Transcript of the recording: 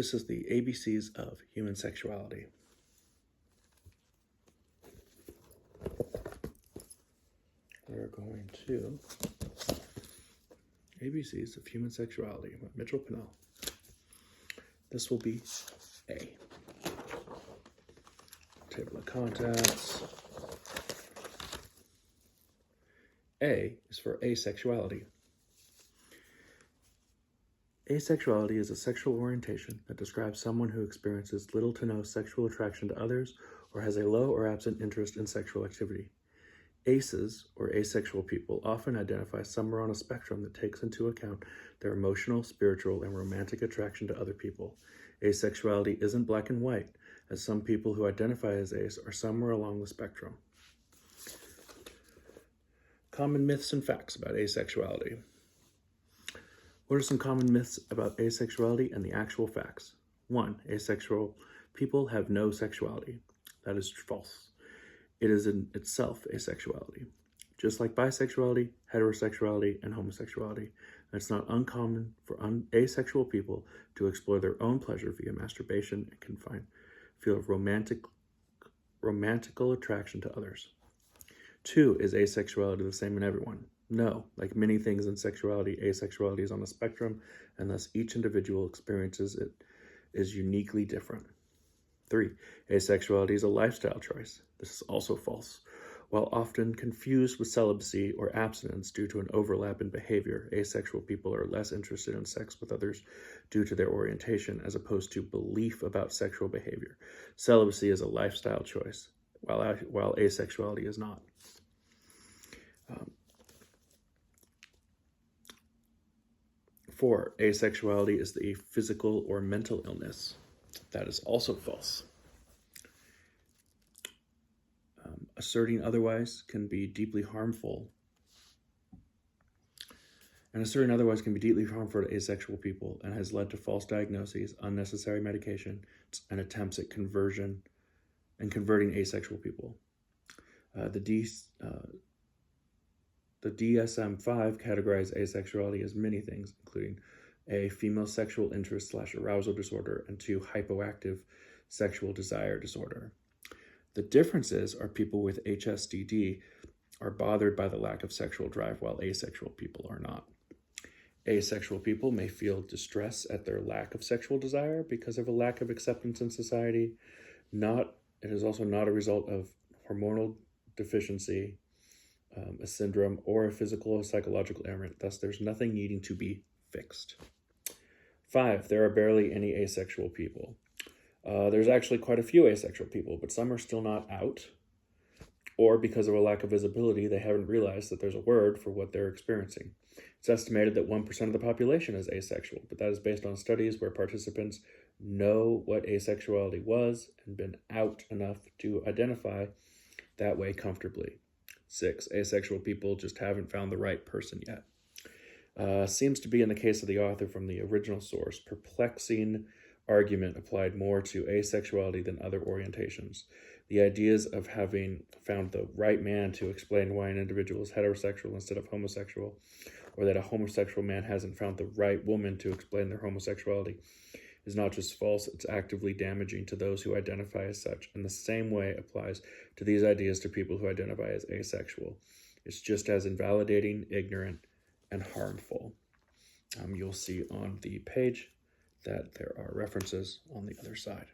This is the ABCs of human sexuality. We're going to ABCs of human sexuality by Mitchell Pinnell. This will be A. Table of contents. A is for asexuality. Asexuality is a sexual orientation that describes someone who experiences little to no sexual attraction to others or has a low or absent interest in sexual activity. ACEs, or asexual people, often identify somewhere on a spectrum that takes into account their emotional, spiritual, and romantic attraction to other people. Asexuality isn't black and white, as some people who identify as ace are somewhere along the spectrum. Common myths and facts about asexuality. What are some common myths about asexuality and the actual facts? 1. Asexual people have no sexuality. That is false. It is in itself asexuality. Just like bisexuality, heterosexuality, and homosexuality, it's not uncommon for asexual people to explore their own pleasure via masturbation and can feel romantical attraction to others. 2. Is asexuality the same in everyone? No. Like many things in sexuality, asexuality is on a spectrum, and thus each individual experiences it is uniquely different. 3. Asexuality is a lifestyle choice. This is also false. While often confused with celibacy or abstinence due to an overlap in behavior, asexual people are less interested in sex with others due to their orientation as opposed to belief about sexual behavior. Celibacy is a lifestyle choice, while asexuality is not. 4. Asexuality is a physical or mental illness. That is also false. Asserting otherwise can be deeply harmful. And asserting otherwise can be deeply harmful to asexual people and has led to false diagnoses, unnecessary medication, and attempts at converting asexual people. The DSM-5 categorized asexuality as many things, including A, female sexual interest / arousal disorder, and 2, hypoactive sexual desire disorder. The differences are people with HSDD are bothered by the lack of sexual drive, while asexual people are not. Asexual people may feel distress at their lack of sexual desire because of a lack of acceptance in society. It is also not a result of hormonal deficiency, a syndrome, or a physical or psychological ailment. Thus, there's nothing needing to be fixed. 5. There are barely any asexual people. There's actually quite a few asexual people, but some are still not out, or because of a lack of visibility, they haven't realized that there's a word for what they're experiencing. It's estimated that 1% of the population is asexual, but that is based on studies where participants know what asexuality was and been out enough to identify that way comfortably. 6. Asexual people just haven't found the right person yet. Seems to be in the case of the author from the original source, perplexing argument applied more to asexuality than other orientations. The ideas of having found the right man to explain why an individual is heterosexual instead of homosexual, or that a homosexual man hasn't found the right woman to explain their homosexuality, is not just false, it's actively damaging to those who identify as such. And the same way applies to these ideas to people who identify as asexual. It's just as invalidating, ignorant, and harmful. You'll see on the page that there are references on the other side.